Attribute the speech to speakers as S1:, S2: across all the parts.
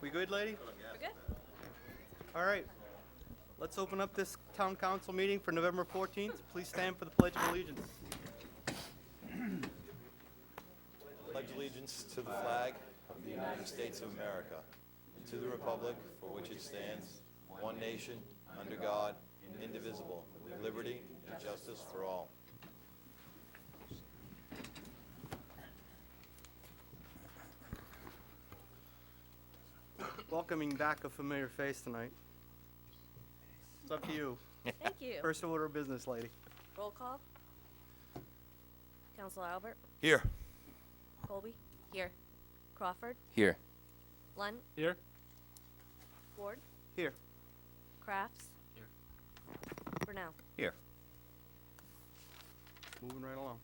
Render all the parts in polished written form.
S1: We good, lady?
S2: We're good?
S1: All right. Let's open up this town council meeting for November 14th. Please stand for the Pledge of Allegiance.
S3: Pledge allegiance to the flag of the United States of America, and to the republic for which it stands, one nation, under God, indivisible, with liberty and justice for all.
S1: Welcoming back a familiar face tonight. It's up to you.
S2: Thank you.
S1: First order of business, lady.
S2: Roll call. Counselor Albert,
S3: Here.
S2: Colby, here. Crawford,
S4: Here.
S2: Lunt,
S4: Here.
S2: Ward,
S1: Here.
S2: Crafts. Here. Brunel.
S4: Here.
S1: Moving right along.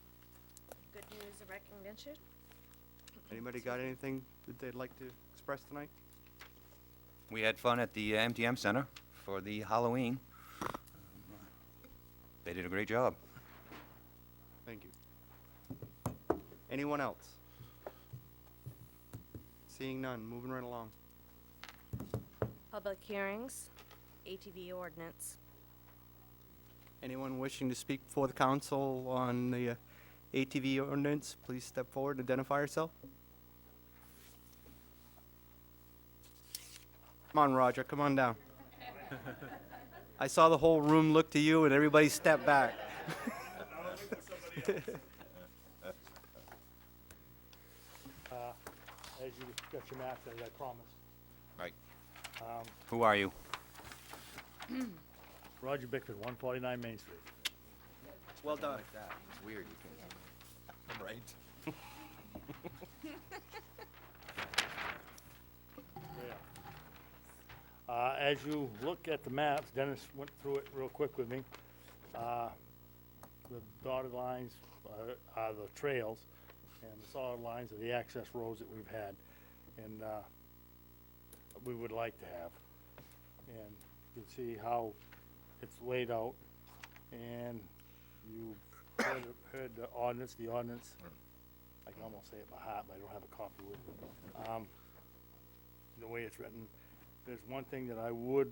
S2: Good news of recognition.
S1: Anybody got anything that they'd like to express tonight?
S4: We had fun at the MTM Center for the Halloween. They did a great job.
S1: Thank you. Anyone else? Seeing none, moving right along.
S2: Public hearings, ATV ordinance.
S1: Anyone wishing to speak before the council on the ATV ordinance, please step forward and identify yourself. Come on, Roger, come on down. I saw the whole room look to you and everybody stepped back.
S5: As you got your map, as I promised.
S4: Right. Who are you?
S5: Roger Bickford, 149 Main Street.
S1: Well done.
S4: It's weird. You can.
S3: Right.
S5: As you look at the maps, Dennis went through it real quick with me. The dotted lines are the trails, and the solid lines are the access roads that we've had, and we would like to have. And you can see how it's laid out, and you heard the ordinance. The ordinance, I can almost say it by heart, but I don't have a copy with me. The way it's written, there's one thing that I would,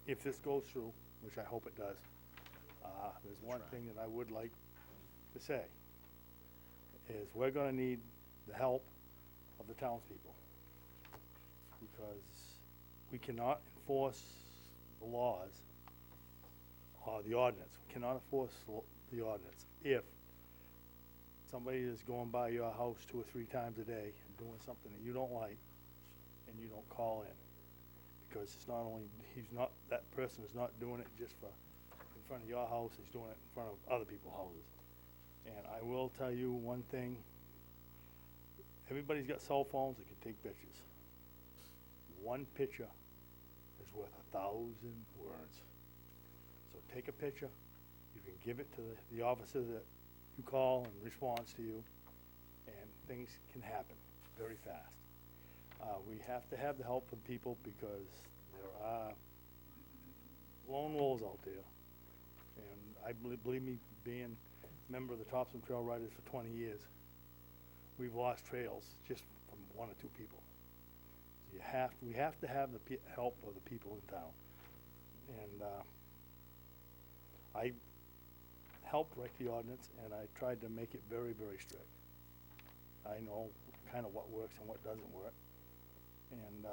S5: if this goes through, which I hope it does, there's one thing that I would like to say, is we're gonna need the help of the townspeople. Because we cannot enforce the laws or the ordinance. We cannot enforce the ordinance if somebody is going by your house 2 or 3 times a day and doing something that you don't like and you don't call in. Because it's not only, that person is not doing it just for in front of your house, he's doing it in front of other people's houses. And I will tell you one thing, everybody's got cell phones that can take pictures. One picture is worth 1,000 words. So take a picture, you can give it to the officer that you call and responds to you, and things can happen very fast. We have to have the help of people because there are lone wolves out there. And I believe me, being a member of the Thompson Trail Riders for 20 years, we've lost trails just from 1 or 2 people. We have to have the help of the people in town. And I helped write the ordinance, and I tried to make it very, very strict. I know kind of what works and what doesn't work. And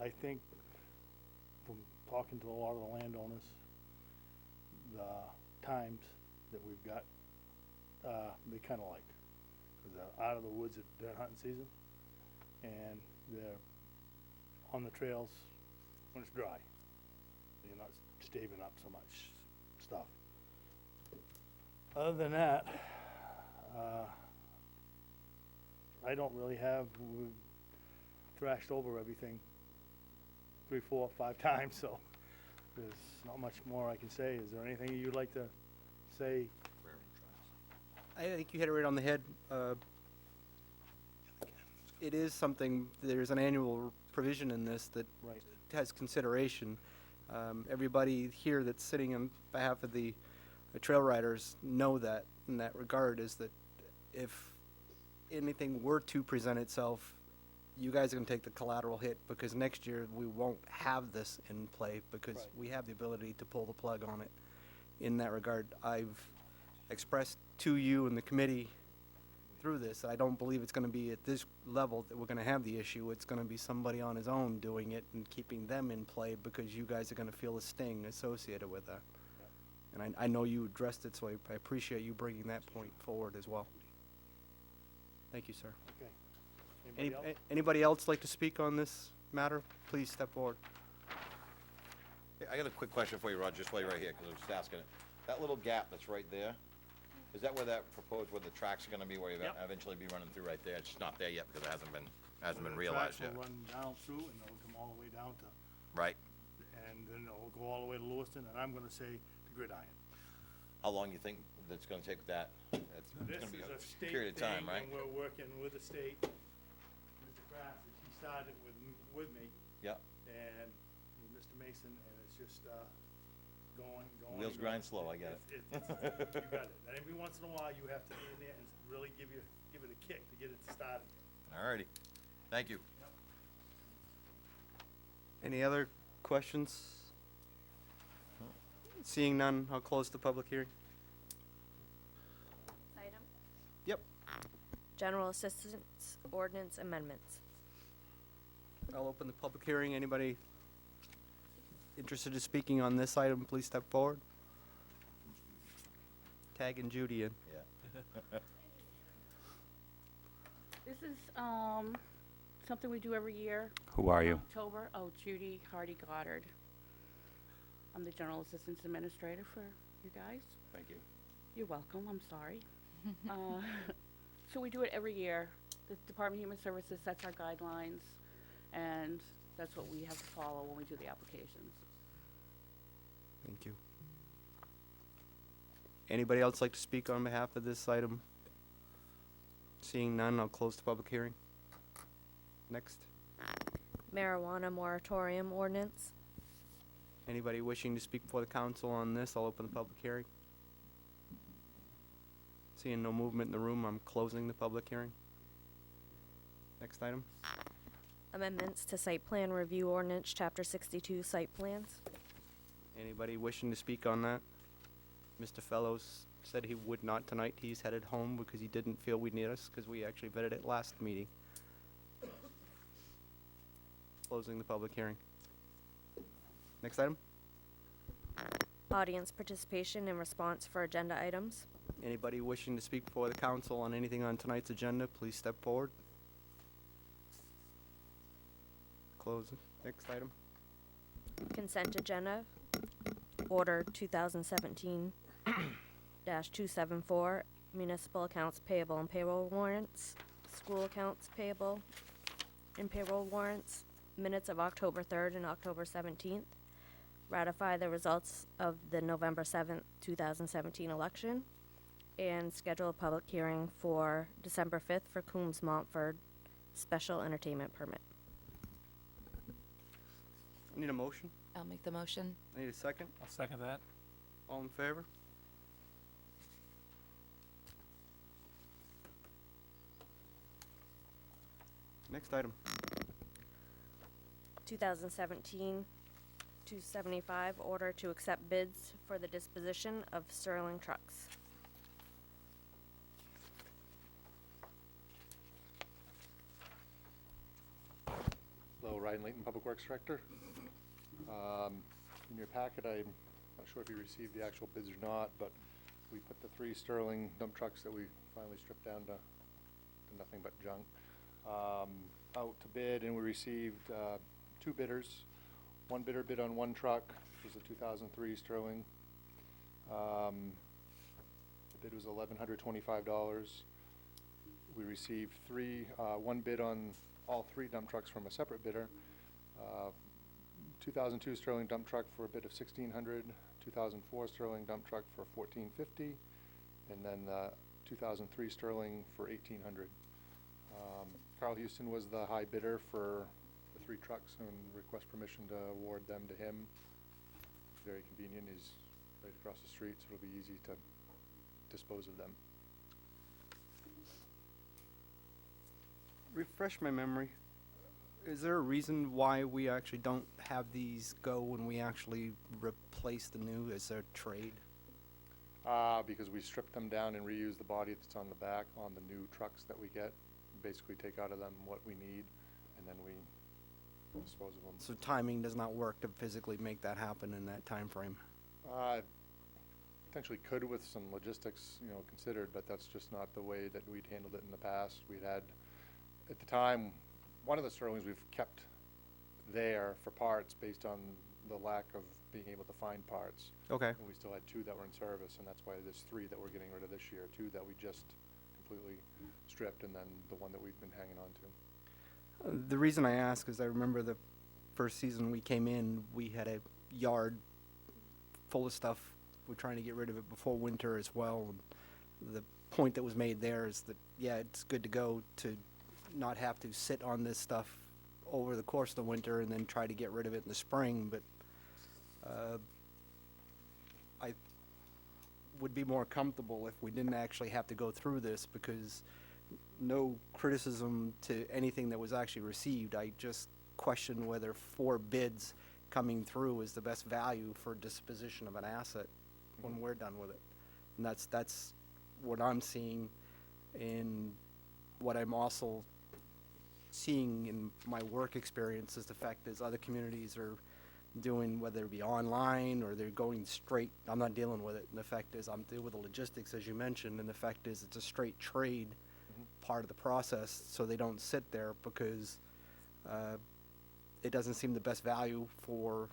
S5: I think from talking to a lot of the landowners, the times that we've got, they kind of like. Because they're out of the woods at deer hunting season, and they're on the trails when it's dry. You're not staving up so much stuff. Other than that, I don't really have, we've thrashed over everything 3, 4, 5 times, so there's not much more I can say. Is there anything you'd like to say?
S1: I think you hit it right on the head. It is something, there's an annual provision in this that
S5: Right.
S1: has consideration. Everybody here that's sitting on behalf of the trail riders know that in that regard, is that if anything were to present itself you guys are gonna take the collateral hit, because next year we won't have this in play, because
S5: Right.
S1: we have the ability to pull the plug on it. In that regard, I've expressed to you and the committee through this, I don't believe it's gonna be at this level that we're gonna have the issue. It's gonna be somebody on his own doing it and keeping them in play, because you guys are gonna feel a sting associated with that. And I know you addressed it, so I appreciate you bringing that point forward as well. Thank you, sir.
S5: Okay. Anybody else?
S1: Anybody else like to speak on this matter? Please step forward.
S3: Hey, I got a quick question for you, Roger, just while you're right here, because I was just asking it. That little gap that's right there, is that where that proposed, where the tracks are gonna be, where you're
S5: Yep.
S3: gonna eventually be running through right there? It's just not there yet, because it hasn't been
S5: The
S3: realized
S5: tracks
S3: yet.
S5: will run down through, and they'll come all the way down to,
S3: Right?
S5: and then they'll go all the way to Lewiston, and I'm gonna say to Gridiron.
S3: How long you think that's gonna take that? It's
S5: This
S3: gonna be
S5: is a
S3: a
S5: state
S3: period of time,
S5: thing,
S3: right?
S5: and we're working with the state. Mr. Kraft, he started with me,
S3: Yeah.
S5: and with Mr. Mason, and it's just, going.
S3: Wheels
S5: and
S3: grind
S5: going.
S3: slow, I get it.
S5: You got it. And every once in a while, you have to get in there and really give it a kick to get it started.
S3: Alrighty. Thank you.
S1: Any other questions? Seeing none, I'll close the public hearing.
S2: Item?
S1: Yep.
S2: General assistance ordinance amendments.
S1: I'll open the public hearing. Anybody interested in speaking on this item, please step forward. Tagging Judy in.
S3: Yeah.
S6: This is something we do every year.
S4: Who are you?
S6: October. Oh, Judy Hardy Goddard. I'm the General Assistance Administrator for you guys.
S3: Thank you.
S6: You're welcome. I'm sorry. So we do it every year. The Department of Human Services sets our guidelines, and that's what we have to follow when we do the applications.
S1: Thank you. Anybody else like to speak on behalf of this item? Seeing none, I'll close the public hearing. Next.
S2: Marijuana moratorium ordinance.
S1: Anybody wishing to speak before the council on this, I'll open the public hearing. Seeing no movement in the room, I'm closing the public hearing. Next item.
S2: Amendments to site plan review ordinance, chapter 62, site plans.
S1: Anybody wishing to speak on that? Mr. Fellows said he would not tonight. He's headed home because he didn't feel we need us, because we actually vetted it last meeting. Closing the public hearing. Next item.
S2: Audience participation and response for agenda items.
S1: Anybody wishing to speak before the council on anything on tonight's agenda, please step forward. Close. Next item.
S2: Consent agenda. Order 2017-274, municipal accounts payable and payroll warrants, school accounts payable and payroll warrants, minutes of October 3rd and October 17th, ratify the results of the November 7th, 2017 election, and schedule a public hearing for December 5th for Coombs Montford special entertainment permit.
S1: I need a motion.
S7: I'll make the motion.
S1: I need a second.
S8: I'll second that.
S1: All in favor? Next item.
S2: 2017-275, order to accept bids for the disposition of Sterling trucks.
S9: Hello, Ryan Layton, Public Works Director. In your packet, I'm not sure if you received the actual bids or not, but we put the 3 Sterling dump trucks that we finally stripped down to nothing but junk out to bid, and we received 2 bidders. One bidder bid on 1 truck. It was a 2003 Sterling. The bid was $1,125. We received 1 bid on all 3 dump trucks from a separate bidder. 2002 Sterling dump truck for a bid of $1,600, 2004 Sterling dump truck for $1,450, and then 2003 Sterling for $1,800. Carl Houston was the high bidder for the 3 trucks, and request permission to award them to him. Very convenient. He's right across the street, so it'll be easy to dispose of them.
S1: Refresh my memory. Is there a reason why we actually don't have these go when we actually replace the new? Is there trade?
S9: Because we strip them down and reuse the body that's on the back on the new trucks that we get. Basically take out of them what we need, and then we dispose of them.
S1: So timing does not work to physically make that happen in that time frame.
S9: Potentially could with some logistics, considered, but that's just not the way that we'd handled it in the past. We'd had, at the time, one of the Sterlings we've kept there for parts based on the lack of being able to find parts.
S1: Okay.
S9: And we still had 2 that were in service, and that's why there's 3 that we're getting rid of this year, 2 that we just completely stripped, and then the one that we've been hanging on to.
S1: The reason I ask is I remember the first season we came in, we had a yard full of stuff. We're trying to get rid of it before winter as well. And the point that was made there is that, yeah, it's good to go to not have to sit on this stuff over the course of the winter and then try to get rid of it in the spring. But I would be more comfortable if we didn't actually have to go through this, because no criticism to anything that was actually received. I just question whether 4 bids coming through is the best value for disposition of an asset when we're done with it. And that's what I'm seeing, and what I'm also seeing in my work experience is the fact is other communities are doing, whether it be online or they're going straight. I'm not dealing with it. And the fact is I'm dealing with the logistics, as you mentioned, and the fact is it's a straight trade part of the process, so they don't sit there because it doesn't seem the best value for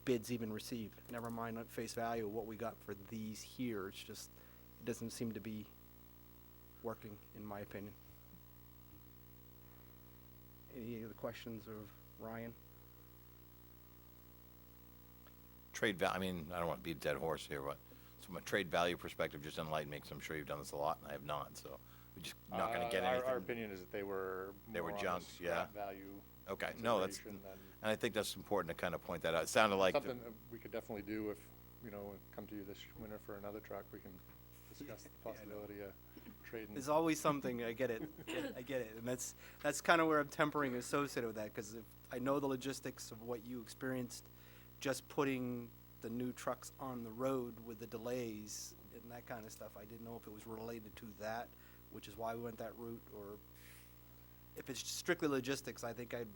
S1: bids even received. Never mind at face value what we got for these here. It's just, it doesn't seem to be working, in my opinion. Any other questions of Ryan?
S3: Trade value, I mean, I don't want to beat a dead horse here, but from a trade value perspective, just enlighten me, because I'm sure you've done this a lot, and I have not, so we're just not going to get anything.
S9: Our opinion is that they were
S3: They were
S9: more on
S3: junk,
S9: the
S3: yeah.
S9: scrap value.
S3: Okay, no, that's,
S9: consideration than
S3: and I think that's important to kind of point that out. It sounded like,
S9: something that we could definitely do if, come to you this winter for another truck. We can discuss the
S1: Yeah, I know.
S9: possibility of trading.
S1: There's always something. I get it. I get it, and that's kind of where I'm tempering associated with that, because I know the logistics of what you experienced, just putting the new trucks on the road with the delays and that kind of stuff. I didn't know if it was related to that, which is why we went that route, or if it's strictly logistics. I think I'd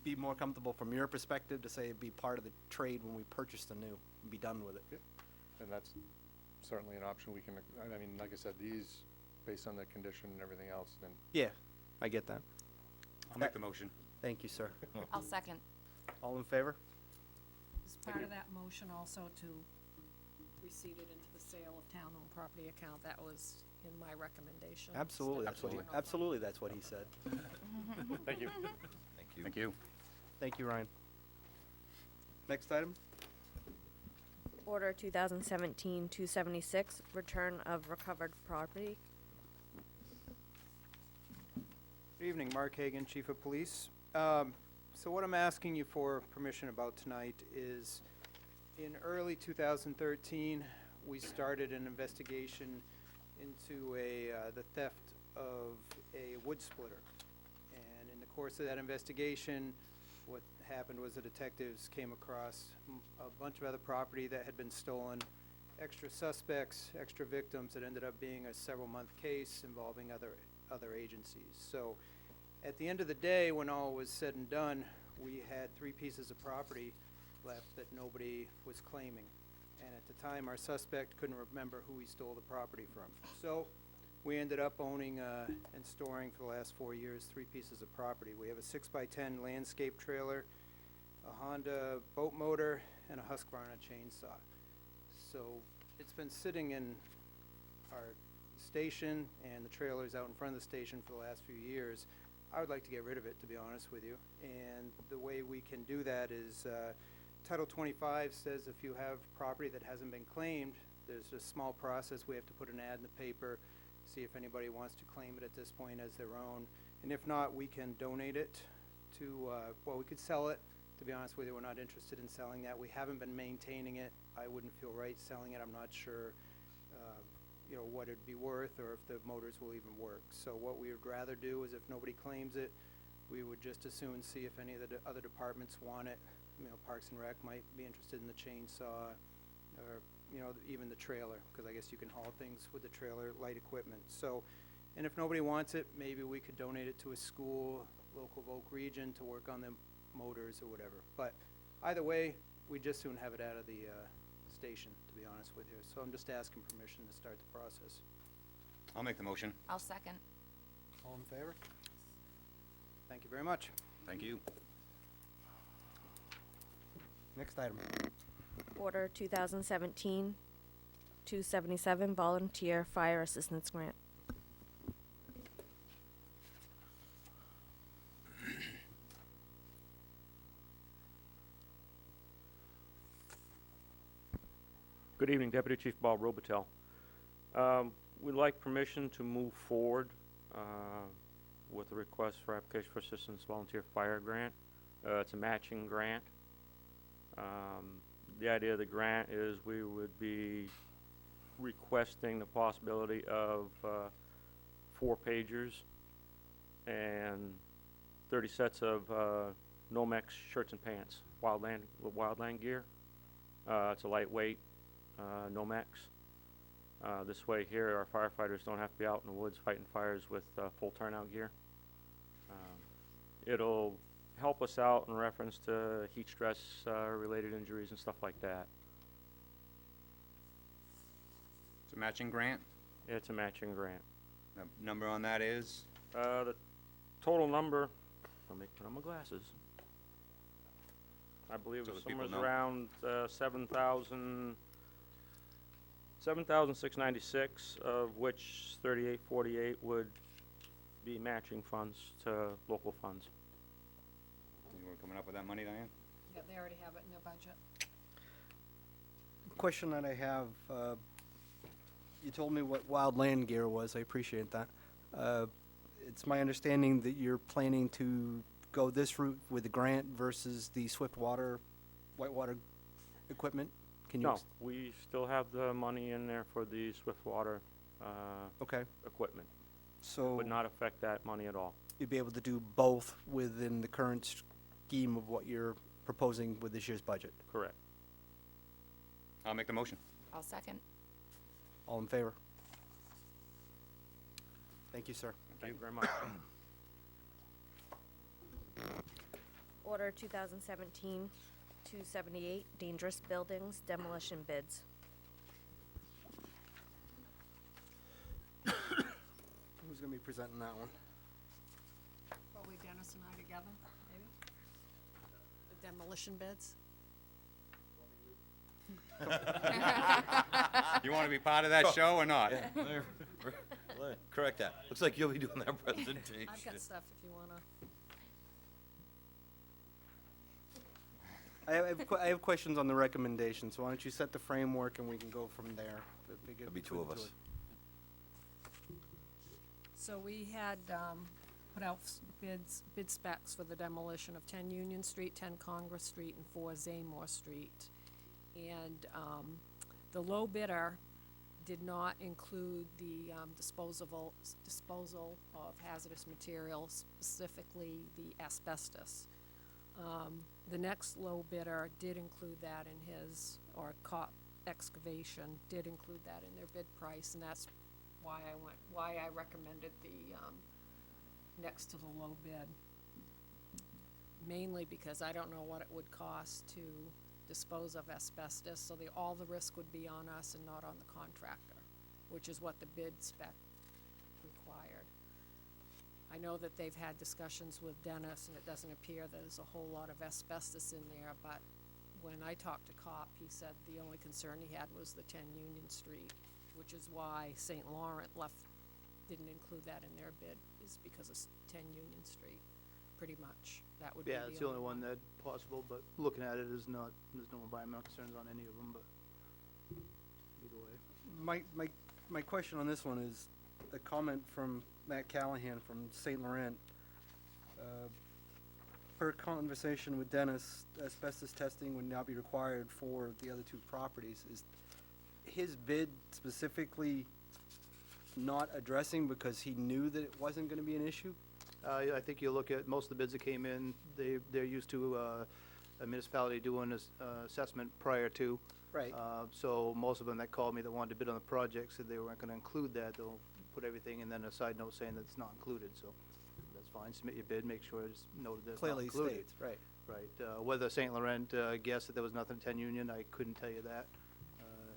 S1: be more comfortable from your perspective to say it'd be part of the trade when we purchase the new and be done with it.
S9: Yep. And that's certainly an option we can, I mean, like I said, these, based on the condition and everything else, then
S1: Yeah, I get that.
S4: I'll make the motion.
S1: Thank you, sir.
S7: I'll second.
S1: All in favor?
S7: As part of that motion also to receipt it into the sale of town-owned property account, that was in my recommendation.
S1: Absolutely,
S7: Absolutely.
S1: that's what he said.
S9: thank you.
S3: thank you.
S4: Thank you.
S1: Thank you, Ryan. Next item?
S2: Order 2017-276, return of recovered property.
S8: Good evening, Mark Hagan, Chief of Police. So what I'm asking you for permission about tonight is, in early 2013, we started an investigation into the theft of a wood splitter. And in the course of that investigation, what happened was the detectives came across a bunch of other property that had been stolen, extra suspects, extra victims. It ended up being a several-month case involving other agencies. So at the end of the day, when all was said and done, we had 3 pieces of property left that nobody was claiming. And at the time, our suspect couldn't remember who he stole the property from. So we ended up owning and storing for the last 4 years 3 pieces of property. We have a 6x10 landscape trailer, a Honda boat motor, and a Husqvarna chainsaw. So it's been sitting in our station, and the trailer's out in front of the station for the last few years. I would like to get rid of it, to be honest with you. And the way we can do that is Title 25 says if you have property that hasn't been claimed, there's a small process. We have to put an ad in the paper, see if anybody wants to claim it at this point as their own. And if not, we can donate it to, well, we could sell it. To be honest with you, we're not interested in selling that. We haven't been maintaining it. I wouldn't feel right selling it. I'm not sure what it'd be worth, or if the motors will even work. So what we would rather do is, if nobody claims it, we would just as soon see if any of the other departments want it. You know, Parks and Rec might be interested in the chainsaw, or, you know, even the trailer, because I guess you can haul things with the trailer, light equipment. So, and if nobody wants it, maybe we could donate it to a school, local of Oak Region, to work on the motors or whatever. But either way, we'd just soon have it out of the station, to be honest with you. So I'm just asking permission to start the process.
S4: I'll make the motion.
S10: I'll second.
S1: All in favor?
S8: Thank you very much.
S4: Thank you.
S1: Next item.
S2: Order 2017-277 Volunteer Fire Assistance Grant.
S11: Good evening, Deputy Chief Bob Robitel. We'd like permission to move forward with a request for application for assistance volunteer fire grant. It's a matching grant. The idea of the grant is we would be requesting the possibility of 4 pagers and 30 sets of Nomex shirts and pants, wildland gear. It's a lightweight Nomex. This way here, our firefighters don't have to be out in the woods fighting fires with full turnout gear. It'll help us out in reference to heat stress related injuries and stuff like that.
S4: It's a matching grant.
S11: It's a matching grant.
S4: The number on that is?
S11: The total number, I'll put on my glasses. I believe
S4: So
S11: it's
S4: the people
S11: somewhere
S4: know.
S11: around 7,696, of which 3,848 would be matching funds to local funds.
S4: You were coming up with that money, Diane?
S7: Yeah, they already have it in their budget.
S1: Question that I have, you told me what wild land gear was. I appreciate that. It's my understanding that you're planning to go this route with the grant versus the Swiftwater, Whitewater equipment? Can you?
S11: No, we still have the money in there for the Swiftwater
S1: Okay,
S11: equipment.
S1: so
S11: Would not affect that money at all.
S1: you'd be able to do both within the current scheme of what you're proposing with this year's budget.
S11: Correct.
S4: I'll make the motion.
S10: I'll second.
S1: All in favor? Thank you, sir.
S11: Thank you very much.
S2: Order 2017-278 Dangerous Buildings Demolition Bids.
S1: Who's gonna be presenting that one?
S7: Probably Dennis and I together, maybe? The demolition bids?
S4: You want to be part of that show or not?
S3: Correct that. Looks like you'll be doing that presentation.
S7: I've got stuff if you wanna.
S1: I have questions on the recommendation, so why don't you set the framework and we can go from there.
S3: There'll be 2 of us.
S7: So we had, put out bid specs for the demolition of 10 Union Street, 10 Congress Street, and 4 Zaymore Street. And, the low bidder did not include the, disposal of hazardous materials, specifically the asbestos. The next low bidder did include that in his, or COP Excavation did include that in their bid price, and that's why I recommended the, next to the low bid. Mainly because I don't know what it would cost to dispose of asbestos, so all the risk would be on us and not on the contractor, which is what the bid spec required. I know that they've had discussions with Dennis, and it doesn't appear there's a whole lot of asbestos in there, but when I talked to COP, he said the only concern he had was the 10 Union Street, which is why St. Laurent didn't include that in their bid, is because of 10 Union Street, pretty much. That would be
S12: Yeah, it's the only one that possible, but looking at it is not, there's no environmental concerns on any of them, but either way.
S1: My question on this one is a comment from Matt Callahan from St. Laurent. Per conversation with Dennis, asbestos testing would now be required for the other 2 properties. Is his bid specifically not addressing because he knew that it wasn't gonna be an issue?
S12: I think you look at most of the bids that came in, they're used to a municipality doing this assessment prior to.
S1: Right.
S12: So most of them that called me that wanted to bid on the project said they weren't gonna include that. They'll put everything and then a side note saying that it's not included, so that's fine. Submit your bid, make sure it's noted that it's not
S1: Clearly
S12: included.
S1: states, right.
S12: Right. Whether St. Laurent guessed that there was nothing at 10 Union, I couldn't tell you that.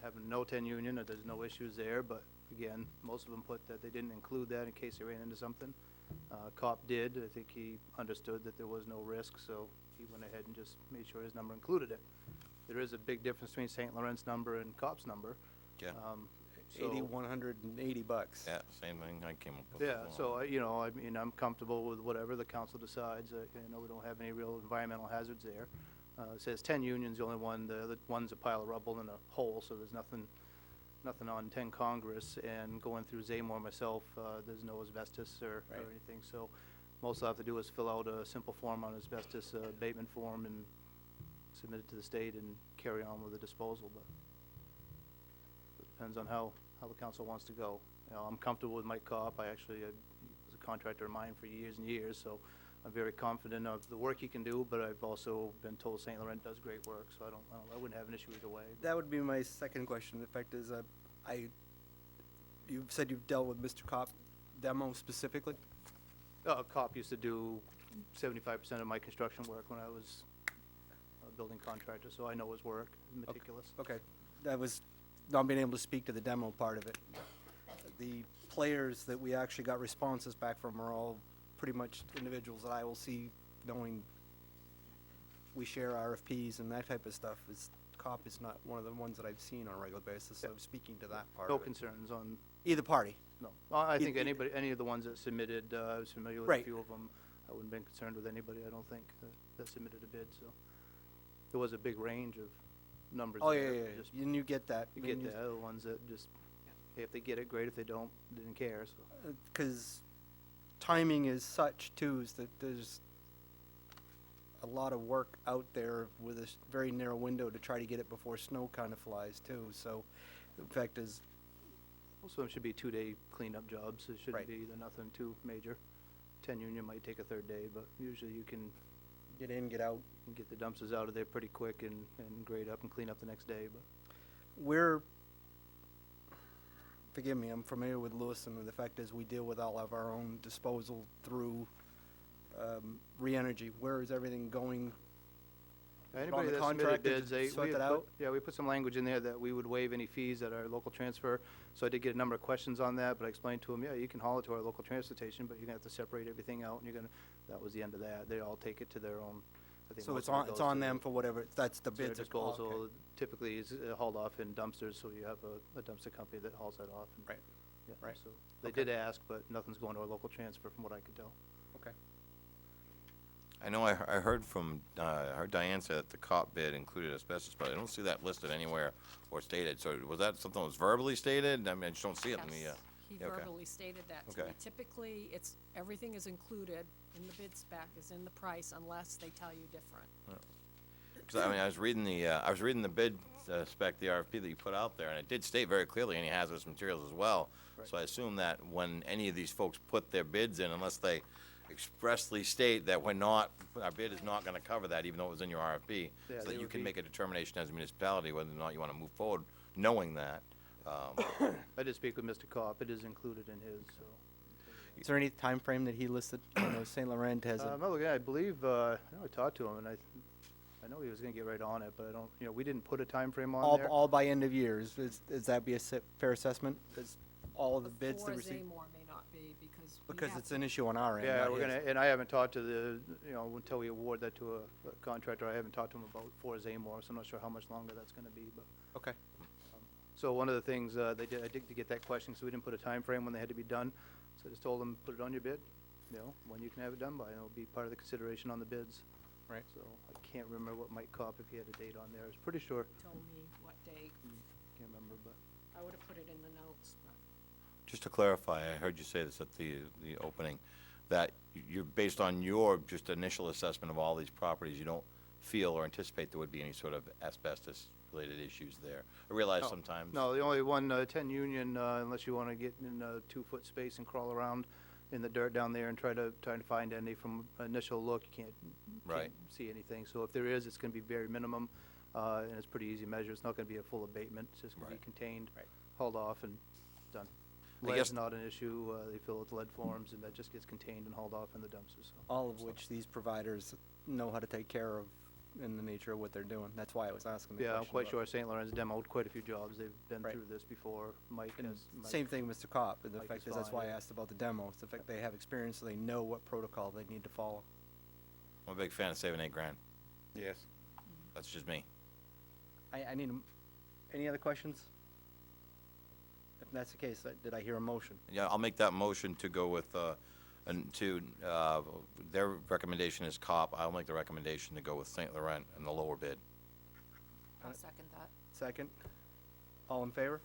S12: Having no 10 Union, there's no issues there, but again, most of them put that they didn't include that in case they ran into something. COP did. I think he understood that there was no risk, so he went ahead and just made sure his number included it. There is a big difference between St. Laurent's number and COP's number.
S3: Yeah.
S12: So-
S1: $8,180.
S3: Yeah, same thing I came up with.
S12: Yeah,
S3: as
S12: so,
S3: well.
S12: you know, I mean, I'm comfortable with whatever the council decides. You know, we don't have any real environmental hazards there. It says 10 Union's the only one, the other one's a pile of rubble in a hole, so there's nothing on 10 Congress. And going through Zamor myself, there's no asbestos or
S1: Right.
S12: anything, so most I'll have to do is fill out a simple form on asbestos abatement form and submit it to the state and carry on with the disposal, but it depends on how the council wants to go. You know, I'm comfortable with Mike Kopp. I actually was a contractor of mine for years and years, so I'm very confident of the work he can do, but I've also been told St. Laurent does great work, so I wouldn't have an issue either way.
S1: That would be my second question. The fact is, you've said you've dealt with Mr. Kopp demo specifically?
S12: Kopp used to do 75% of my construction work when I was a building contractor, so I know his work, meticulous.
S1: Okay, that was not being able to speak to the demo part of it. The players that we actually got responses back from are all pretty much individuals that I will see, knowing we share RFPs and that type of stuff. COP is not one of the ones that I've seen on a regular basis, so speaking to that part
S12: No
S1: of it.
S12: concerns on,
S1: Either party.
S12: no. I think
S1: It-
S12: any of the ones that submitted, I was familiar with a
S1: Right.
S12: few of them. I wouldn't have been concerned with anybody, I don't think, that submitted a bid, so. There was a big range of numbers
S1: Oh,
S12: there.
S1: yeah.
S12: Just-
S1: And you get that.
S12: You get the other ones that just, hey, if they get it, great. If they don't, didn't care, so.
S1: Because timing is such too, is that there's a lot of work out there with a very narrow window to try to get it before snow kind of flies too. So the fact is,
S12: Most of them should be 2-day cleanup jobs. It shouldn't
S1: Right.
S12: be nothing too major. 10 Union might take a third day, but usually you can
S1: get in, get out.
S12: get the dumpsters out of there pretty quick and grade up and clean up the next day, but.
S1: Forgive me, I'm familiar with Lewiston, and the fact is we deal with all of our own disposal through Re-Energy. Where is everything going?
S12: Anybody
S1: the
S12: that
S1: contract
S12: submitted
S1: to
S12: bids, they,
S1: sort
S12: we
S1: that
S12: had put,
S1: out?
S12: yeah, we put some language in there that we would waive any fees at our local transfer. So I did get a number of questions on that, but I explained to them, yeah, you can haul it to our local transfer station, but you're gonna have to separate everything out, and that was the end of that. They all take it to their own, I think
S1: So
S12: most
S1: it's
S12: of it
S1: on,
S12: goes
S1: it's on
S12: to
S1: them for whatever, that's the
S12: their
S1: bids.
S12: disposal. Typically is hauled off in dumpsters, so you have a dumpster company that hauls that off. and-
S1: Right.
S12: Yeah,
S1: Right.
S12: so they
S1: Okay.
S12: did ask, but nothing's going to our local transfer from what I could tell.
S1: Okay.
S3: I know I heard from, I heard Diane say that the COP bid included asbestos, but I don't see that listed anywhere or stated. So was that something that was verbally stated? I mean, I just don't see it in the,
S7: Yes, he
S3: yeah, okay.
S7: verbally stated that to me.
S3: Okay.
S7: Typically, everything is included in the bid spec, is in the price, unless they tell you different.
S3: Because I mean, I was reading the bid spec, the RFP that you put out there, and it did state very clearly any hazardous materials as well.
S12: Right.
S3: So I assume that when any of these folks put their bids in, unless they expressly state that our bid is not gonna cover that, even though it was in your RFP,
S12: Yeah,
S3: so
S12: they
S3: that you
S12: would
S3: can
S12: be-
S3: make a determination as a municipality whether or not you wanna move forward, knowing that.
S12: I did speak with Mr. Kopp. It is included in his, so.
S1: Is there any time frame that he listed? I know St. Laurent has a,
S12: I'm looking, I believe, I talked to him, and I know he was gonna get right on it, but I don't, we didn't put a time frame on there.
S1: all by end of years. Is that be a fair assessment? Is all of the bids that
S7: Before
S1: receive?
S7: Zamor may not be, because we
S1: Because
S7: have
S1: it's an issue on our end.
S12: Yeah,
S1: not
S12: we're
S1: his.
S12: gonna, and I haven't talked to until we award that to a contractor, I haven't talked to him about for Zamor, so I'm not sure how much longer that's gonna be, but.
S1: Okay.
S12: So one of the things, I did to get that question, so we didn't put a time frame when they had to be done. So I just told them, put it on your bid, when you can have it done by, and it'll be part of the consideration on the bids.
S1: Right.
S12: So I can't remember what Mike Kopp, if he had a date on there. I was pretty sure,
S7: told me what date.
S12: can't remember, but.
S7: I would have put it in the notes, but.
S3: Just to clarify, I heard you say this at the opening, that you're, based on your just initial assessment of all these properties, you don't feel or anticipate there would be any sort of asbestos-related issues there. I realize
S12: No.
S3: sometimes.
S12: No, the only one, 10 Union, unless you want to get in a 2-foot space and crawl around in the dirt down there and trying to find any. From initial look, you
S3: Right.
S12: can't see anything. So if there is, it's gonna be very minimum, and it's pretty easy measure. It's not gonna be a full abatement. It's just gonna be
S3: Right.
S12: contained,
S1: Right.
S12: hauled off and done.
S3: I
S12: Lead's
S3: guess-
S12: not an issue. They fill with lead forms, and that just gets contained and hauled off in the dumpsters, so.
S1: All of which these providers know how to take care of in the nature of what they're doing. That's why I was asking the
S12: Yeah,
S1: question.
S12: I'm quite
S1: about-
S12: sure St. Lawrence demoed quite a few jobs. They've been
S1: Right.
S12: through this before. Mike
S1: And
S12: has. Mike-
S1: same thing, Mr. Kopp, and the
S12: Mike
S1: fact
S12: is
S1: is, that's
S12: fine,
S1: why I
S12: yeah.
S1: asked about the demo. It's the fact they have experience, so they know what protocol they need to follow.
S3: I'm a big fan of saving $8,000.
S4: Yes.
S3: That's just me.
S1: I need, any other questions? If that's the case, did I hear a motion?
S3: Yeah, I'll make that motion to go with, their recommendation is COP. I'll make the recommendation to go with St. Laurent and the lower bid.
S7: I'll second that.
S1: Second? All in favor?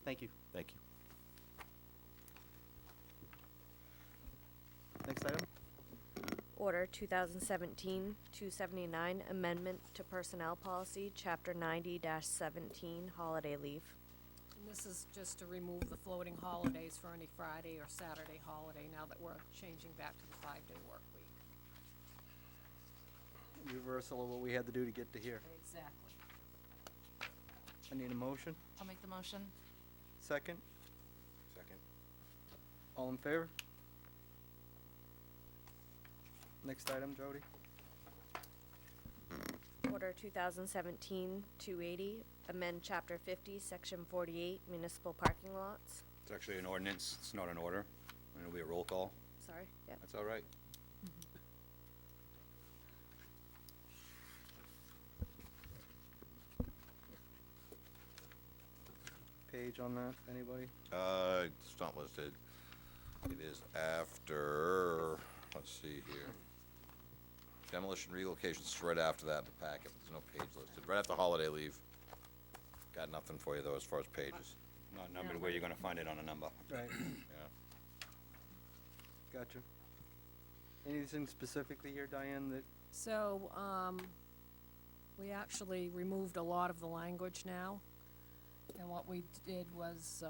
S1: Thank you.
S3: Thank you.
S1: Next item?
S2: Order 2017-279, amendment to Personnel Policy, Chapter 90-17, holiday leave.
S7: And this is just to remove the floating holidays for any Friday or Saturday holiday now that we're changing back to the 5-day work week.
S1: Reversal of what we had to do to get to here.
S7: Exactly.
S1: I need a motion.
S7: I'll make the motion.
S1: Second?
S4: Second.
S1: All in favor? Next item, Jody?
S2: Order 2017-280, amend Chapter 50, Section 48, municipal parking lots.
S4: It's actually an ordinance, it's not an order, and it'll be a roll call.
S2: Sorry, yep.
S4: That's all right.
S1: Page on that, anybody?
S3: It's not listed. It is after, let's see here. Demolition relocation, it's right after that in the packet. There's no page listed. Right after holiday leave. Got nothing for you though as far as pages.
S4: Not numbered where you're gonna find it on a number.
S1: Right.
S3: Yeah.
S1: Gotcha. Anything specifically here, Diane, that,
S7: So, we actually removed a lot of the language now. And what we did was,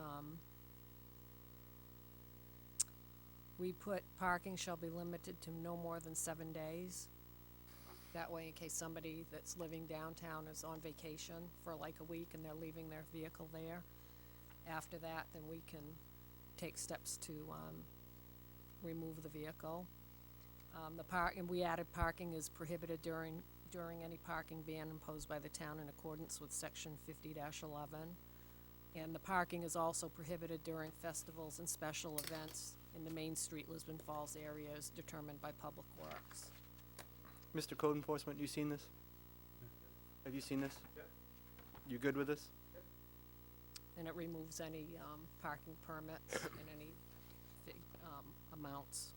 S7: we put parking shall be limited to no more than 7 days. That way, in case somebody that's living downtown is on vacation for like a week and they're leaving their vehicle there. After that, then we can take steps to, remove the vehicle. And we added parking is prohibited during any parking ban imposed by the town in accordance with section 50-11. And the parking is also prohibited during festivals and special events in the Main Street, Lisbon Falls areas determined by Public Works.
S1: Mr. Code Enforcement, you seen this? Have you seen this? You good with this?
S7: And it removes any, parking permits and any amounts.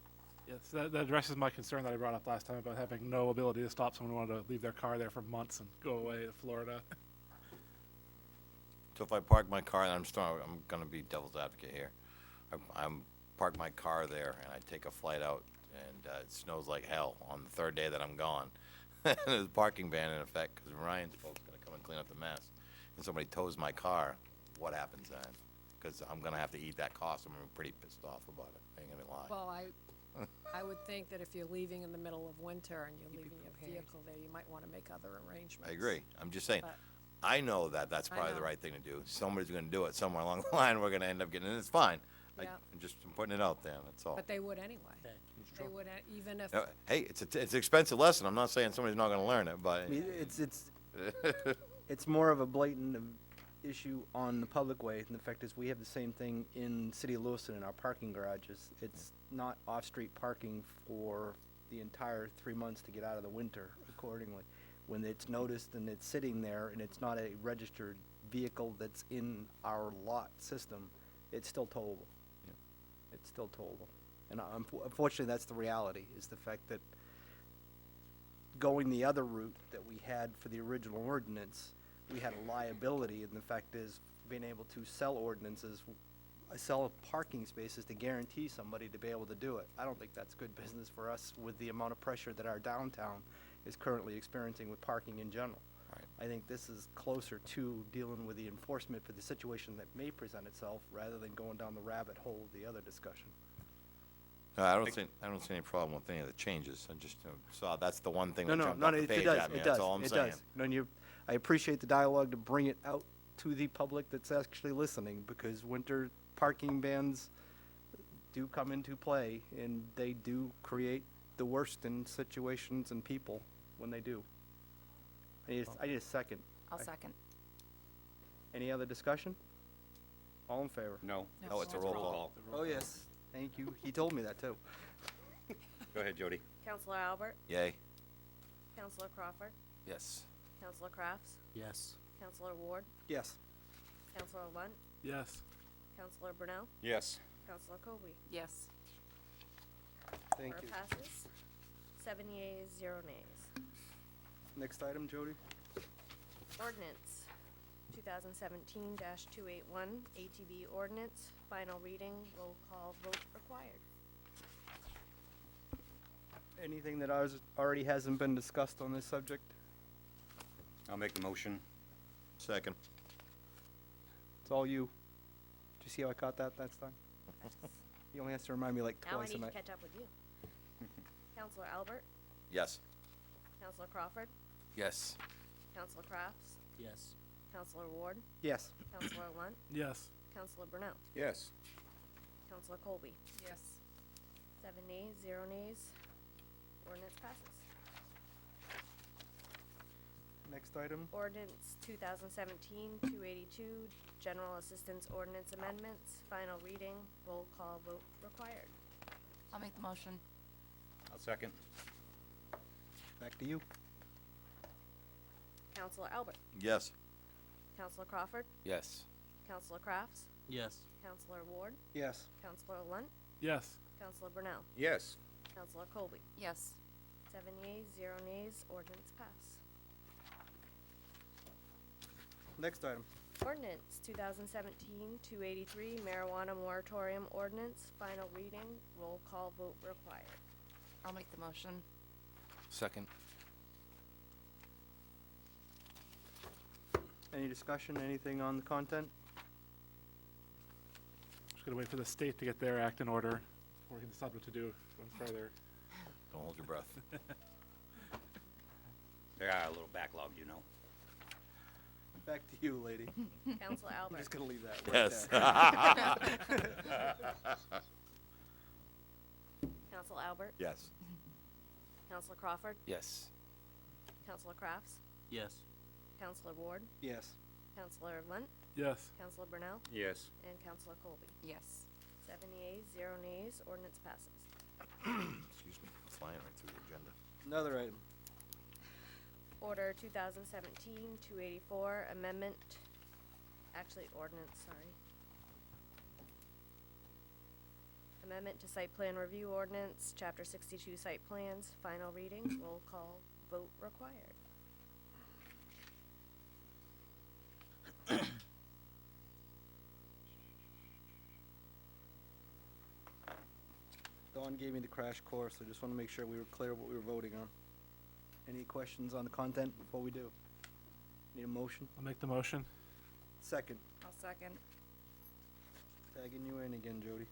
S10: Yes, that addresses my concern that I brought up last time about having no ability to stop someone who wanted to leave their car there for months and go away to Florida.
S3: So if I park my car, and I'm gonna be devil's advocate here. I'm park my car there and I take a flight out and it snows like hell on the third day that I'm gone. There's a parking ban in effect because Ryan's folks gonna come and clean up the mess. And somebody tows my car, what happens then? Because I'm gonna have to eat that cost. I'm gonna be pretty pissed off about it. I ain't gonna lie.
S7: Well, I would think that if you're leaving in the middle of winter and you're leaving your vehicle there, you might wanna make other arrangements.
S3: I agree. I'm just saying,
S7: But-
S3: I know that that's
S7: I
S3: probably the
S7: know.
S3: right thing to do. Somebody's gonna do it somewhere along the line. We're gonna end up getting, and it's fine.
S7: Yeah.
S3: I'm putting it out there, that's all.
S7: But they would anyway. They would, even if,
S3: Hey, it's an expensive lesson. I'm not saying somebody's not gonna learn it, but.
S1: I mean, it's more of a blatant issue on the public way, and the fact is, we have the same thing in City of Lewiston in our parking garages. It's not off-street parking for the entire 3 months to get out of the winter accordingly. When it's noticed and it's sitting there and it's not a registered vehicle that's in our lot system, it's still towable. It's still towable. And unfortunately, that's the reality, is the fact that going the other route that we had for the original ordinance, we had a liability, and the fact is, being able to sell ordinances, sell parking spaces to guarantee somebody to be able to do it. I don't think that's good business for us with the amount of pressure that our downtown is currently experiencing with parking in general. I think this is closer to dealing with the enforcement for the situation that may present itself, rather than going down the rabbit hole of the other discussion.
S3: No, I don't see any problem with any of the changes. I just saw that's the one thing
S1: No,
S3: that
S1: no,
S3: jumped
S1: no,
S3: off the
S1: it
S3: page
S1: does,
S3: at me.
S1: it
S3: That's
S1: does,
S3: all I'm
S1: it
S3: saying.
S1: does. No, I appreciate the dialogue to bring it out to the public that's actually listening, because winter parking bans do come into play, and they do create the worst in situations and people when they do. I need a second.
S13: I'll second.
S1: Any other discussion? All in favor?
S4: No.
S3: No, it's a roll call.
S1: Oh, yes. Thank you. He told me that, too.
S4: Go ahead, Jody.
S2: Counselor Albert,
S3: Yay.
S2: Counselor Crawford,
S3: Yes.
S2: Counselor Crafts,
S12: Yes.
S2: Counselor Ward,
S1: Yes.
S2: Counselor Lunt,
S10: Yes.
S2: Counselor Brunel,
S4: Yes.
S2: Counselor Colby.
S13: Yes.
S1: Thank
S2: Order
S1: you.
S2: passes. 7 yeas, 0 nays.
S1: Next item, Jody?
S2: Ordinance 2017-281, ATV ordinance, final reading, roll call vote required.
S1: Anything that already hasn't been discussed on this subject?
S4: I'll make the motion.
S3: Second.
S1: It's all you. Did you see how I caught that time? He only has to remind me like
S2: Now I
S1: twice a
S2: need to
S1: night.
S2: catch up with you. Counselor Albert,
S3: Yes.
S2: Counselor Crawford,
S3: Yes.
S2: Counselor Crafts,
S12: Yes.
S2: Counselor Ward,
S1: Yes.
S2: Counselor Lunt,
S10: Yes.
S2: Counselor Brunel,
S3: Yes.
S2: Counselor Colby.
S13: Yes.
S2: 7 nays, 0 nays. Ordinance passes.
S1: Next item?
S2: Ordinance 2017-282, general assistance ordinance amendments, final reading, roll call vote required.
S13: I'll make the motion.
S4: I'll second.
S1: Back to you.
S2: Counselor Albert,
S3: Yes.
S2: Counselor Crawford,
S3: Yes.
S2: Counselor Crafts,
S12: Yes.
S2: Counselor Ward,
S1: Yes.
S2: Counselor Lunt,
S10: Yes.
S2: Counselor Brunel,
S3: Yes.
S2: Counselor Colby.
S13: Yes.
S2: 7 yeas, 0 nays, ordinance pass.
S1: Next item.
S2: Ordinance 2017-283, marijuana moratorium ordinance, final reading, roll call vote required.
S13: I'll make the motion.
S3: Second.
S1: Any discussion, anything on the content?
S10: Just gotta wait for the state to get their act in order before we can decide what to do going further.
S3: Don't hold your breath.
S4: They are a little backlogged, you know.
S1: Back to you, lady.
S2: Counselor
S1: I'm
S2: Albert,
S1: just gonna leave that right
S3: Yes.
S1: there.
S2: Counselor Albert,
S3: Yes.
S2: Counselor Crawford,
S3: Yes.
S2: Counselor Crafts,
S12: Yes.
S2: Counselor Ward,
S1: Yes.
S2: Counselor Lunt,
S10: Yes.
S2: Counselor Brunel,
S4: Yes.
S2: and Counselor Colby.
S13: Yes.
S2: 7 yeas, 0 nays, ordinance passes.
S3: Excuse me. Flying right through the agenda.
S1: Another item.
S2: Order 2017-284, amendment, actually ordinance, sorry. Amendment to site plan review ordinance, chapter 62 site plans, final reading, roll call, vote required.
S1: Dawn gave me the crash course, I just wanna make sure we were clear what we were voting on. Any questions on the content before we do? Need a motion?
S10: I'll make the motion.
S1: Second.
S13: I'll second.
S1: Tagging you in again, Jody.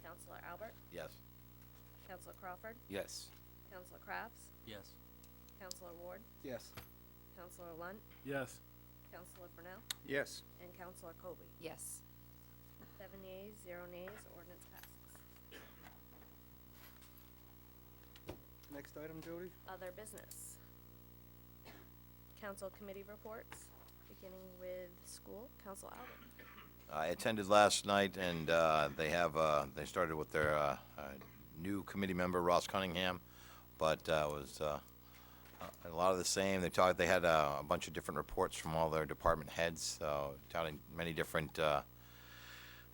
S2: Counselor Albert,
S3: Yes.
S2: Counselor Crawford,
S3: Yes.
S2: Counselor Crafts,
S12: Yes.
S2: Counselor Ward,
S1: Yes.
S2: Counselor Lunt,
S10: Yes.
S2: Counselor Brunel,
S3: Yes.
S2: and Counselor Colby.
S13: Yes.
S2: 7 yeas, 0 nays, ordinance passes.
S1: Next item, Jody?
S2: Other business. Council committee reports, beginning with school. Council Albert.
S3: I attended last night, and they started with their new committee member, Ross Cunningham, but it was a lot of the same. They had a bunch of different reports from all their department heads, touting many different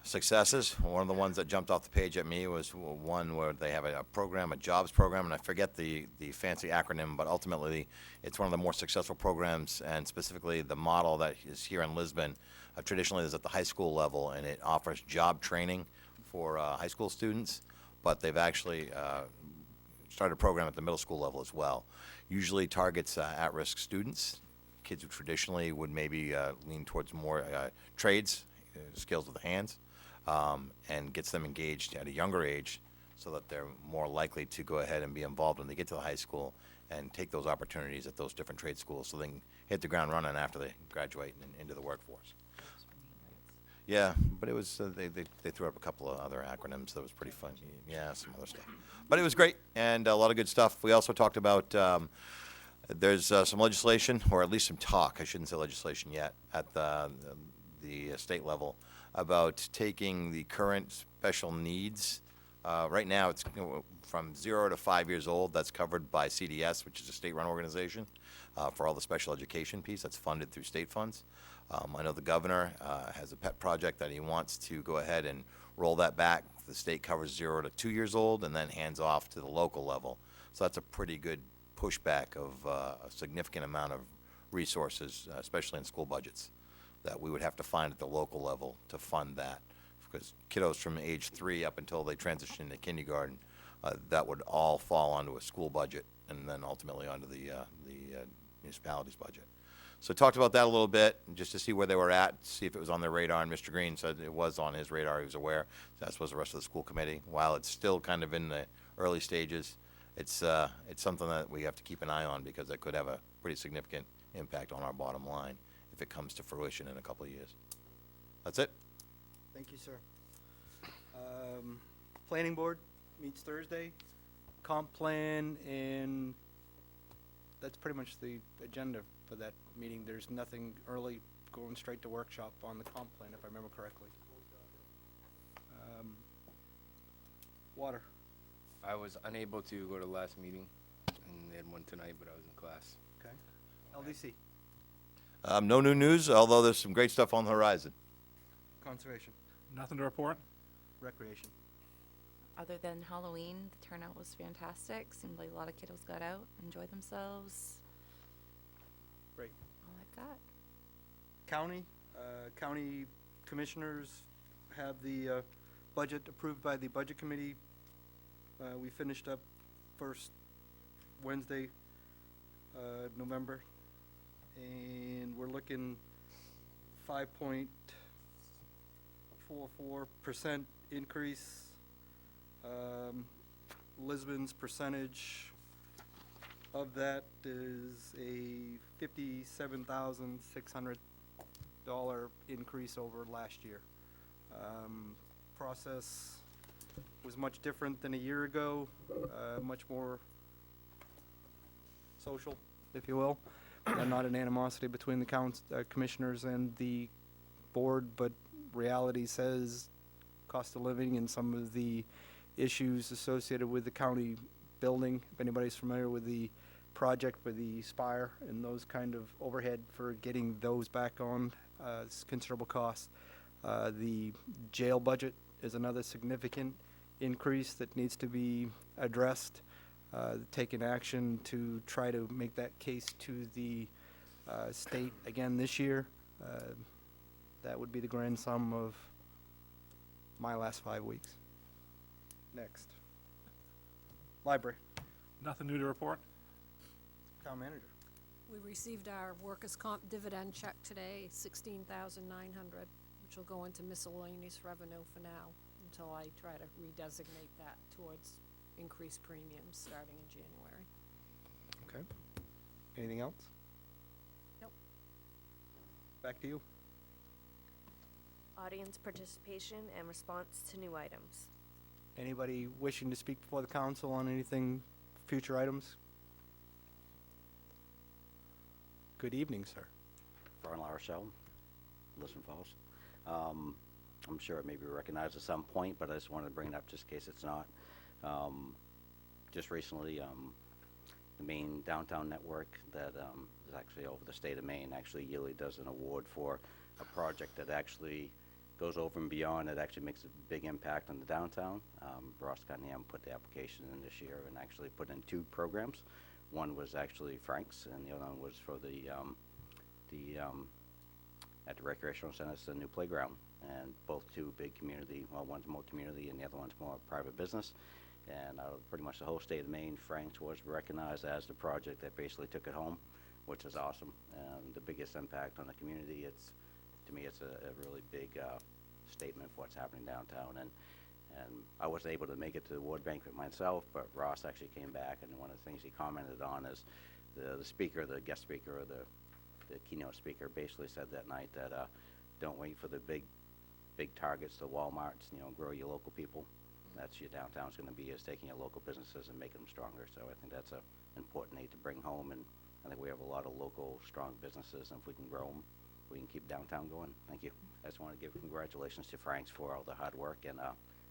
S3: successes. One of the ones that jumped off the page at me was one where they have a program, a jobs program, and I forget the fancy acronym, but ultimately it's one of the more successful programs, and specifically the model that is here in Lisbon traditionally is at the high school level, and it offers job training for high school students, but they've actually started a program at the middle school level as well. Usually targets at-risk students, kids who traditionally would maybe lean towards more trades, skills with the hands, and gets them engaged at a younger age so that they're more likely to go ahead and be involved when they get to the high school and take those opportunities at those different trade schools so they can hit the ground running after they graduate and into the workforce. Yeah, but it was, they threw up a couple of other acronyms that was pretty fun. Yeah, some other stuff. But it was great, and a lot of good stuff. We also talked about, there's some legislation, or at least some talk, I shouldn't say legislation yet, at the state level, about taking the current special needs. Right now, it's from 0 to 5 years old. That's covered by CDS, which is a state-run organization, for all the special education piece. That's funded through state funds. I know the governor has a pet project that he wants to go ahead and roll that back. The state covers 0 to 2 years old and then hands off to the local level. So that's a pretty good pushback of a significant amount of resources, especially in school budgets, that we would have to find at the local level to fund that. Because kiddos from age 3 up until they transition into kindergarten, that would all fall onto a school budget and then ultimately onto the municipality's budget. So talked about that a little bit, just to see where they were at, see if it was on their radar, and Mr. Green said it was on his radar, he was aware. As was the rest of the school committee. While it's still kind of in the early stages, it's something that we have to keep an eye on because it could have a pretty significant impact on our bottom line if it comes to fruition in a couple of years. That's it.
S1: Thank you, sir. Planning board meets Thursday. Comp plan, and that's pretty much the agenda for that meeting. There's nothing early, going straight to workshop on the comp plan, if I remember correctly. Water.
S14: I was unable to go to the last meeting, and they had one tonight, but I was in class.
S1: Okay. LDC.
S3: No new news, although there's some great stuff on the horizon.
S1: Conservation.
S10: Nothing to report?
S1: Recreation.
S13: Other than Halloween, the turnout was fantastic. Seemed like a lot of kiddos got out, enjoyed themselves.
S1: Great.
S13: All I've got.
S1: County commissioners have the budget approved by the budget committee. We finished up first Wednesday, November, and we're looking 5.44% increase. Lisbon's percentage of that is a $57,600 increase over last year. Process was much different than a year ago, much more social, if you will. Not an animosity between the commissioners and the board, but reality says cost of living and some of the issues associated with the county building. If anybody's familiar with the project with the spire and those kind of overhead for getting those back on, it's considerable cost. The jail budget is another significant increase that needs to be addressed. Taking action to try to make that case to the state again this year. That would be the grand sum of my last 5 weeks. Next. Library.
S10: Nothing new to report?
S1: Town manager.
S7: We received our workers' comp dividend check today, $16,900, which will go into miscellaneous revenue for now until I try to redesignate that towards increased premiums starting in January.
S1: Okay. Anything else?
S7: Nope.
S1: Back to you.
S2: Audience participation and response to new items.
S1: Anybody wishing to speak before the council on anything, future items? Good evening, sir.
S15: Brian LaRochelle, Lisbon Falls. I'm sure it may be recognized at some point, but I just wanted to bring it up just in case it's not. Just recently, the Maine Downtown Network that is actually over the state of Maine actually yearly does an award for a project that actually goes over and beyond. It actually makes a big impact on the downtown. Ross Cunningham put the application in this year and actually put in 2 programs. One was actually Frank's, and the other one was for at the recreational center, it's a new playground, and both 2 big community. Well, one's more community, and the other one's more private business. And out of pretty much the whole state of Maine, Frank's was recognized as the project that basically took it home, which is awesome. And the biggest impact on the community, to me, it's a really big statement for what's happening downtown. And I wasn't able to make it to the award banquet myself, but Ross actually came back, and one of the things he commented on is the speaker, the guest speaker, or the keynote speaker basically said that night that don't wait for the big targets, the Walmarts, grow your local people. That's your downtown's going to be, is taking your local businesses and making them stronger. So I think that's a important need to bring home, and I think we have a lot of local strong businesses, and if we can grow them, we can keep downtown going. Thank you. I just want to give congratulations to Frank's for all the hard work, and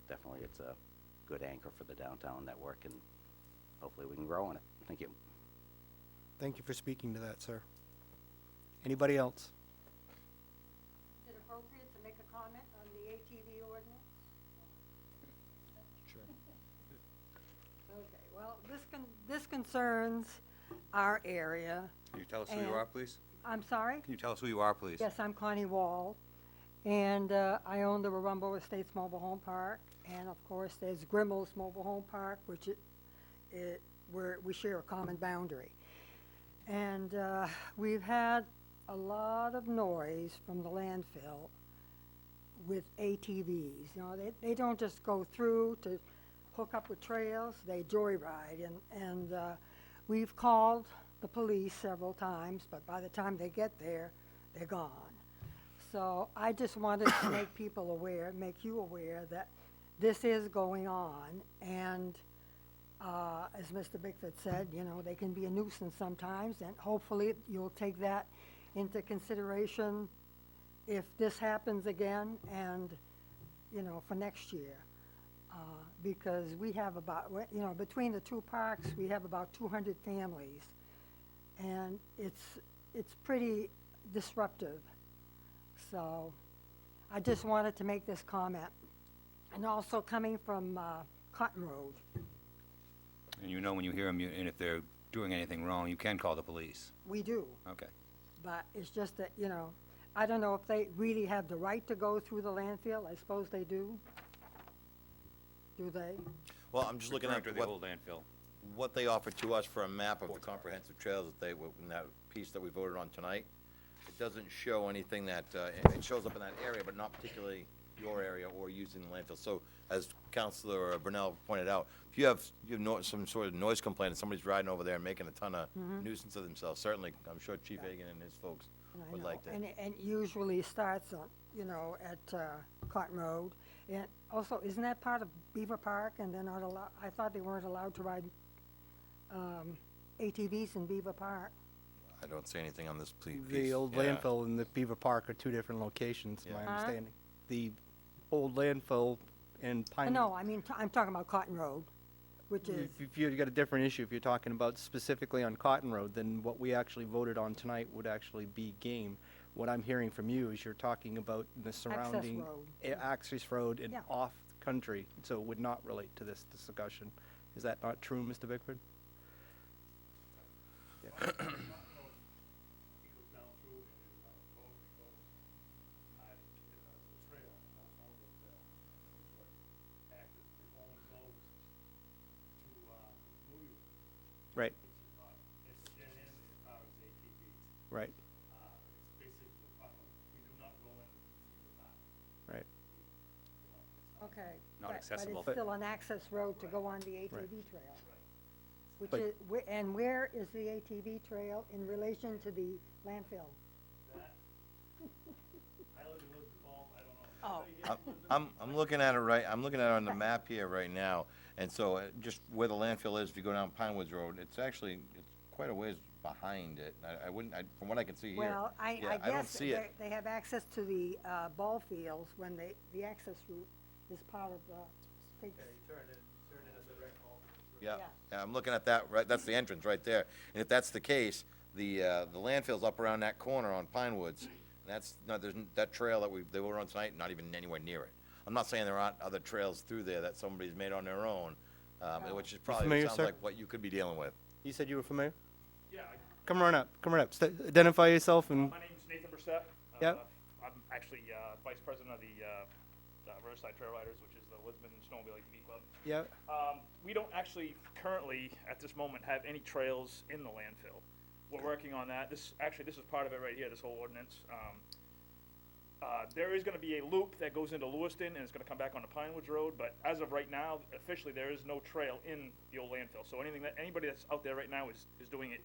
S15: definitely it's a good anchor for the downtown network, and hopefully we can grow on it. Thank you.
S1: Thank you for speaking to that, sir. Anybody else?
S16: Is it appropriate to make a comment on the ATV ordinance?
S1: Sure.
S16: Okay, well, this concerns our area.
S4: Can you tell us who you are, please?
S16: I'm sorry?
S4: Can you tell us who you are, please?
S16: Yes, I'm Connie Wall, and I own the Warumbo Estates Mobile Home Park, and of course, there's Grimmel's Mobile Home Park, which where we share a common boundary. And we've had a lot of noise from the landfill with ATVs. They don't just go through to hook up with trails, they joyride, and we've called the police several times, but by the time they get there, they're gone. So I just wanted to make people aware, make you aware that this is going on, and as Mr. Bickford said, they can be a nuisance sometimes, and hopefully you'll take that into consideration if this happens again, and, for next year. Because we have about, between the two parks, we have about 200 families, and it's pretty disruptive. So I just wanted to make this comment. And also coming from Cotton Road.
S4: And when you hear them, and if they're doing anything wrong, you can call the police.
S16: We do.
S4: Okay.
S16: But it's just that, I don't know if they really have the right to go through the landfill. I suppose they do. Do they?
S3: Well, I'm just looking at
S4: Referring to the old landfill.
S3: what they offered to us for a map of the comprehensive trails that in that piece that we voted on tonight. It doesn't show anything that, it shows up in that area, but not particularly your area or using the landfill. So, as Councilor Brunel pointed out, if you have some sort of noise complaint and somebody's riding over there and making a ton of nuisance of themselves, certainly, I'm sure Chief Hagan and his folks
S16: I
S3: would
S16: know.
S3: like that.
S16: And it usually starts on, at Cotton Road. And also, isn't that part of Beaver Park? And they're not allowed, I thought they weren't allowed to ride ATVs in Beaver Park.
S3: I don't see anything on this piece.
S1: The old
S3: Yeah.
S1: landfill and the Beaver Park are two different locations, my
S3: Yeah.
S1: understanding. The old landfill in Pine.
S16: No, I mean, I'm talking about Cotton Road, which is,
S1: If you've got a different issue, if you're talking about specifically on Cotton Road, then what we actually voted on tonight would actually be game. What I'm hearing from you is you're talking about the surrounding
S16: road.
S1: access road and
S16: Yeah.
S1: off country, so it would not relate to this discussion. Is that not true, Mr. Bickford? Yeah. Right. Right. Right.
S16: okay.
S4: Not
S16: but
S4: accessible.
S16: it's still an access road to go on the ATV
S1: Right.
S16: trail. Which
S1: But-
S16: is, and where is the ATV trail in relation to the landfill? Oh,
S3: I'm looking at it I'm looking at it on the map here right now, and so just where the landfill is, if you go down Pine Woods Road, it's quite a ways behind it. I wouldn't, from what I can see here.
S16: well,
S3: Yeah,
S16: I
S3: I don't
S16: guess
S3: see it.
S16: they have access to the ball fields when the access route is part of state.
S3: Yeah, yeah, I'm looking at that, right, that's the entrance right there. And if that's the case, the landfill's up around that corner on Pine Woods. That's, no, that trail that they were on tonight, not even anywhere near it. I'm not saying there aren't other trails through there that somebody's made on their own, which is probably,
S1: familiar,
S3: sounds
S1: sir?
S3: like what you could be dealing with.
S1: You said you were familiar?
S5: Yeah,
S1: Come right up, Identify yourself and,
S5: my name's Nathan Brissett.
S1: Yep.
S5: I'm actually vice president of the
S17: Riverside Trail Riders, which is the Lisbon Snowmobile ATV Club.
S1: Yeah,
S17: We don't actually currently, at this moment, have any trails in the landfill. We're working on that. This is part of it right here, this whole ordinance. There is gonna be a loop that goes into Lewiston, and it's gonna come back onto Pinewoods Road, but as of right now, officially, there is no trail in the old landfill. So anybody that's out there right now is doing it,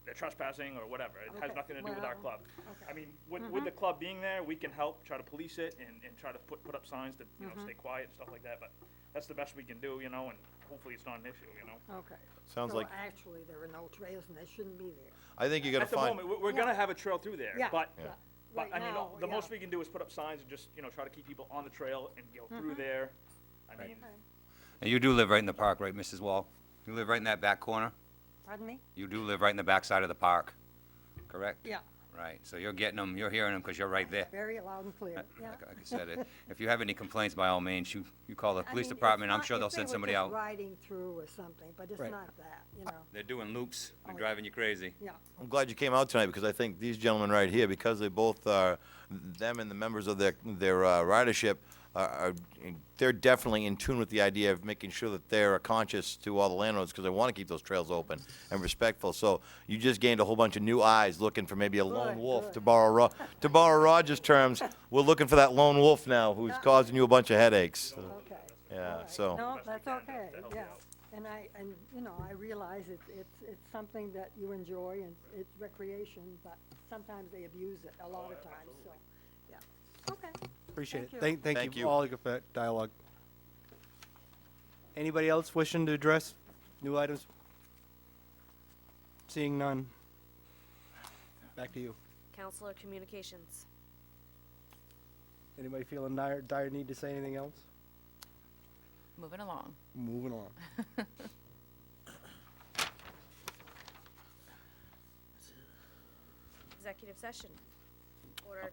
S17: they're trespassing or whatever. It has
S16: Okay,
S17: nothing to do with our
S16: well,
S17: club.
S16: okay.
S17: I mean, with the club being there, we can help, try to police it and try to put up signs to, stay quiet and stuff like that, but that's the best we can do, and hopefully it's not an issue,
S16: Okay.
S3: Sounds
S16: So
S3: like-
S16: actually, there are no trails and they shouldn't be there.
S3: I think you gotta
S17: At the
S3: find.
S17: moment, we're gonna have a trail through there,
S16: Yeah,
S17: but,
S16: yeah.
S17: but,
S16: Right
S17: I mean,
S16: now,
S17: the most
S16: yeah.
S17: we can do is put up signs and just, try to keep people on the trail and go through there. I mean,
S4: And you do live right in the park, right, Mrs. Wall? You live right in that back corner?
S16: Pardon me?
S4: You do live right in the back side of the park, correct?
S16: Yeah,
S4: Right, so you're getting them, you're hearing them because you're right there.
S16: very loud and clear, yeah.
S4: Like I said, if you have any complaints, by all means, you call the
S16: I
S4: police
S16: mean, it's
S4: department, I'm
S16: not-
S4: sure they'll
S16: if they
S4: send
S16: were
S4: somebody
S16: just
S4: out.
S16: riding through or something, but it's
S1: Right.
S16: not that,
S4: They're doing loops, they're
S16: Oh,
S4: driving you crazy.
S16: yeah.
S3: I'm glad you came out tonight because I think these gentlemen right here, because they both are, them and the members of their ridership, they're definitely in tune with the idea of making sure that they're conscious to all the landlords because they want to keep those trails open and respectful. So you just gained a whole bunch of new eyes looking for maybe a lone
S16: Good,
S3: wolf,
S16: good.
S3: to borrow Roger's terms. We're looking for that lone wolf now who's causing you a bunch of headaches.
S16: Okay.
S3: Yeah,
S16: All right.
S3: so.
S16: No,
S17: Best we
S16: that's
S17: can
S16: okay,
S17: to help
S16: yeah.
S17: you out.
S16: And I realize it's something that you enjoy and it's recreation, but sometimes they abuse it a lot of times, so, yeah. Okay.
S1: appreciate
S16: Thank
S1: it.
S16: you.
S1: Thank
S3: Thank
S1: you
S3: you.
S1: all for that dialogue. Anybody else wishing to address new items? Seeing none. Back to you.
S2: Counselor Communications.
S1: Anybody feeling dire need to say anything else?
S13: Moving along.
S1: Moving on.
S2: Executive session. Order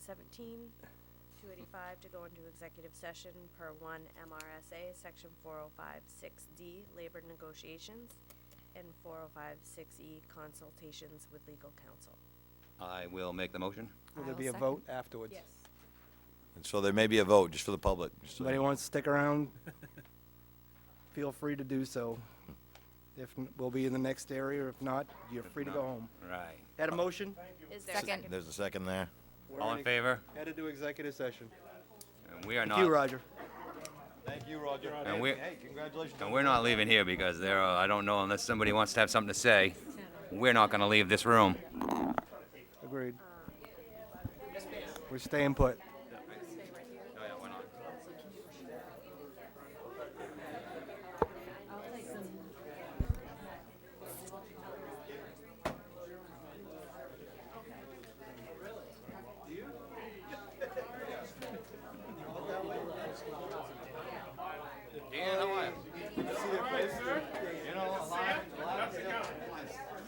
S2: 2017-285 to go into executive session per 1 MRSA, Section 405-6D, labor negotiations, and 405-6E, consultations with legal counsel.
S4: I will make the motion.
S1: Will there
S13: I'll
S1: be a
S13: second.
S1: vote afterwards?
S3: And so there may be a vote just for the public. just so
S1: Somebody
S3: you-
S1: wants to stick around, feel free to do so. If, we'll be in the next area, or if not, you're free to go home.
S4: Right.
S1: Had a motion?
S2: Is there a
S13: Second.
S3: There's a second there.
S4: All in favor?
S1: Headed to executive session.
S4: And we are
S1: Thank you,
S4: not,
S1: Roger.
S3: Thank you, Roger.
S4: And we're-
S3: Hey, congratulations.
S4: and we're not leaving here because I don't know unless somebody wants to have something to say. We're not gonna leave this room.
S1: Agreed. We're staying put.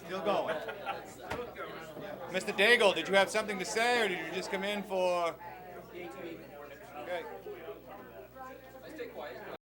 S4: Still going. Mr. Daigle, did you have something to say, or did you just come in for? Okay.